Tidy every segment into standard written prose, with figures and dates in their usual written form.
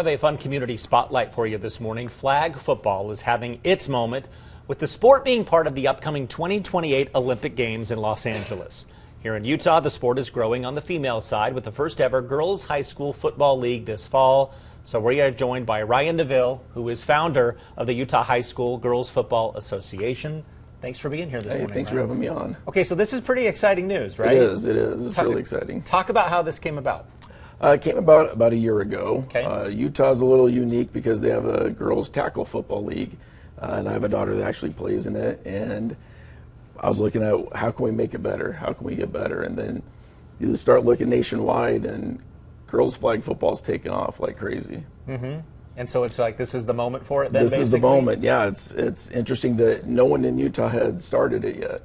I have a fun community spotlight for you this morning. Flag football is having its moment with the sport being part of the upcoming 2028 Olympic Games in Los Angeles. Here in Utah, the sport is growing on the female side with the first ever girls high school football league this fall. So we are joined by NeVille, who is founder of the Utah High School Girls Football Association. Thanks for being here this morning. Thanks for having me on. Okay, so this is pretty exciting news, right? It is. It's really exciting. Talk about how this came about. It came about a year ago. Okay. Utah's a little unique because they have a girls tackle football league, and I have a daughter that actually plays in it. And I was looking at how can we make it better? How can we get better? And then you start looking nationwide, and girls flag football's taken off like crazy. Mm-hmm. And so it's like this is the moment for it then, This basically? is the moment, yeah. It's interesting that no one in Utah had started it yet.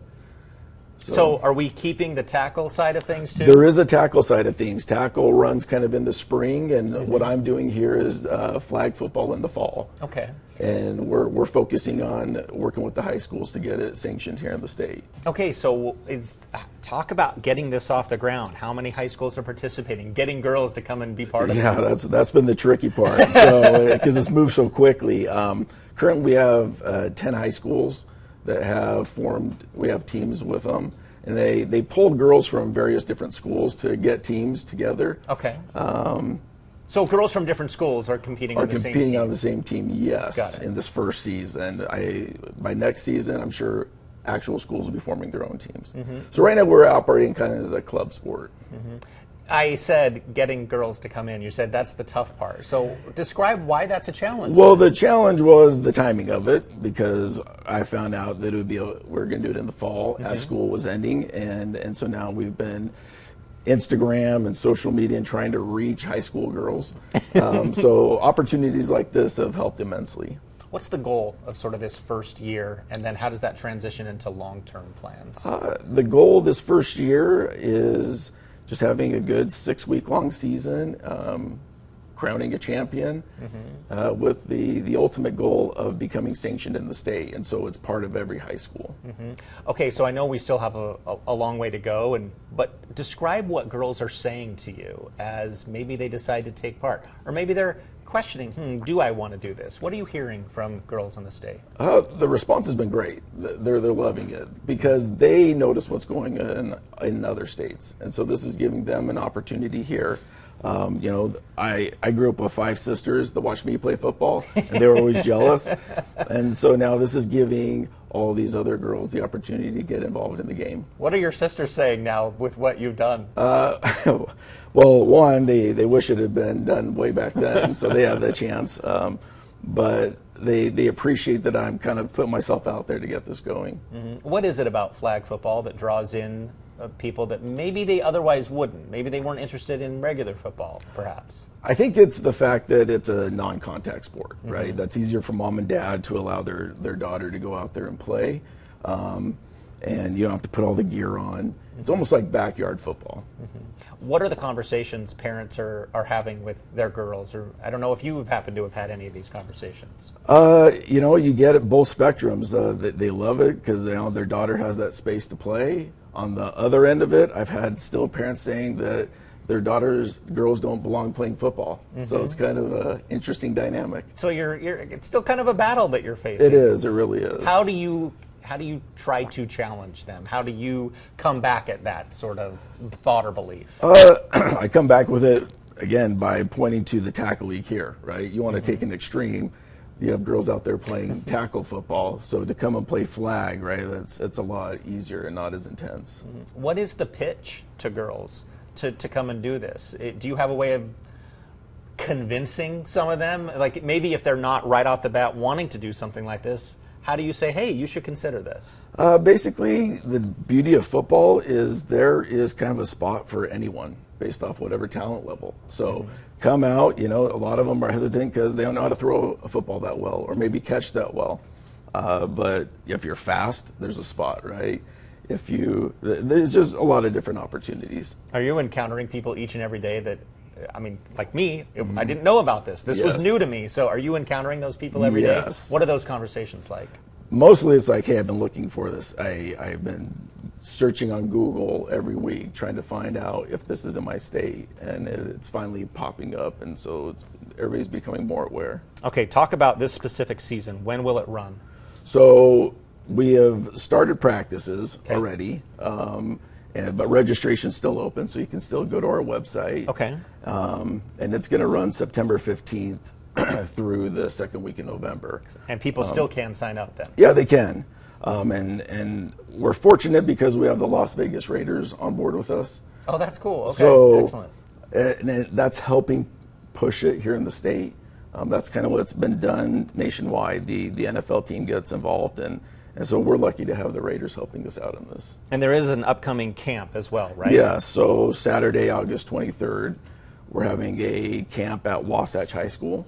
So are we keeping the tackle side of things too? There is a tackle side of things. Tackle runs kind of in the spring, and what I'm doing here is flag football in the fall. Okay. And we're focusing on working with the high schools to get it sanctioned here in the state. Okay, so talk about getting this off the ground. How many high schools are participating? Getting girls to come and be part of it? Yeah, that's been the tricky part. So because it's moved so quickly. Currently, we have 10 high schools that have formed. We have teams with them, and they pulled girls from various different schools to get teams together. Okay. So girls from different schools are competing on the same team? Competing on the same team, yes. Got it. In this first season. By next season, I'm sure actual schools will be forming their own teams. Mm-hmm. So right now we're operating kind of as a club sport. Mm-hmm. I said getting girls to come in. You said that's the tough part. So describe why that's a challenge. Well, the challenge was the timing of it, because I found out that it would be we're going to do it in the fall as school was ending, and so now we've been Instagram and social media and trying to reach high school girls. So opportunities like this have helped immensely. What's the goal of sort of this first year, and then how does that transition into long-term plans? The goal this first year is just having a good 6-week-long season, crowning a champion, with the ultimate goal of becoming sanctioned in the state, and so it's part of every high school. Mm-hmm. Okay, so I know we still have a long way to go, but describe what girls are saying to you as maybe they decide to take part, or maybe they're questioning, do I want to do this? What are you hearing from girls in the state? The response has been great. They're loving it because they notice what's going on in other states, and so this is giving them an opportunity here. I grew up with 5 sisters that watched me play football, and they were always jealous. And so now this is giving all these other girls the opportunity to get involved in the game. What are your sisters saying now with what you've done? Well, one, they wish it had been done way back then, so they have the chance. But they appreciate that I'm kind of putting myself out there to get this going. Mm-hmm. What is it about flag football that draws in people that maybe they otherwise wouldn't? Maybe they weren't interested in regular football, perhaps. I think it's the fact that it's a non-contact sport, right? Mm-hmm. That's easier for mom and dad to allow their daughter to go out there and play. And you don't have to put all the gear on. It's almost like backyard football. Mm-hmm. What are the conversations parents are having with their girls? Or I don't know if you have happened to have had any of these conversations. You get it both spectrums. They love it because their daughter has that space to play. On the other end of it, I've had still parents saying that their girls don't belong playing football. Mm-hmm. So it's kind of an interesting dynamic. So it's still kind of a battle that you're facing. It is. It really is. How do you try to challenge them? How do you come back at that sort of thought or belief? I come back with it, again, by pointing to the tackle league here, right? You want to take an extreme. You have girls out there playing tackle football, so to come and play flag, right, it's a lot easier and not as intense. Mm-hmm. What is the pitch to girls to come and do this? Do you have a way of convincing some of them? Like maybe if they're not right off the bat wanting to do something like this, how do you say, hey, you should consider this? Basically, the beauty of football is there is kind of a spot for anyone based off whatever talent level. So come out, a lot of them are hesitant because they don't know how to throw a football that well or maybe catch that well. But if you're fast, there's a spot, right? There's just a lot of different opportunities. Are you encountering people each and every day that, like me, I didn't know about this. This was new to me. So are you encountering those people every day? Yes. What are those conversations like? Mostly it's like, hey, I've been looking for this. I've been searching on Google every week trying to find out if this is in my state, and it's finally popping up, and so everybody's becoming more aware. Okay, talk about this specific season. When will it run? So we have started practices already, but registration's still open, so you can still go to our website. Okay. And it's going to run September 15th through the second week in November. And people still can sign up then? Yeah, they can. And we're fortunate because we have the Las Vegas Raiders on board with us. Oh, that's cool. Okay, So, excellent. And that's helping push it here in the state. That's kind of what's been done nationwide. The NFL team gets involved, and so we're lucky to have the Raiders helping us out in this. And there is an upcoming camp as well, right? Yeah, so Saturday, August 23rd, we're having a camp at Wasatch High School,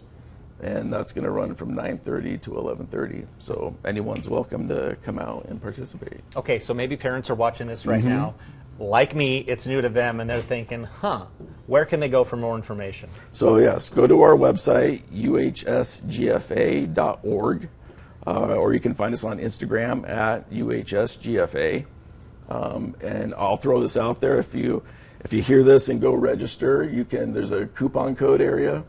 and that's going to run from 9:30 to 11:30. So anyone's welcome to come out and participate. Okay, so maybe parents are watching this right now. Like me, it's new to them, and they're thinking, where can they go for more information? So yes, go to our website, uhsgfa.org, or you can find us on Instagram at uhsgfa. And I'll throw this out there. If you hear this and go register, there's a coupon code area,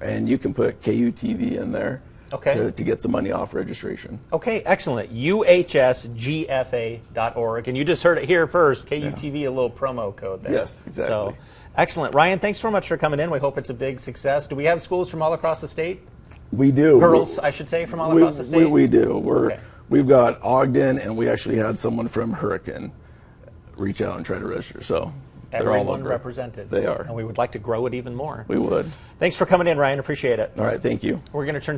and you can put KUTV in there to get some money off registration. Okay, excellent. uhsgfa.org. And you just heard it here first, KUTV, a little promo code there. Yes, exactly. So, excellent. Ryan, thanks so much for coming in. We hope it's a big success. Do we have schools from all across the state? We do. Girls, I should say, from all across the state? We do. We've got Ogden, and we actually had someone from Hurricane reach out and try to register. So they're all over. Represented. They are. And we would like to grow it even more. We would. Thanks for coming in, Ryan. Appreciate it. All right, thank you. We're going to turn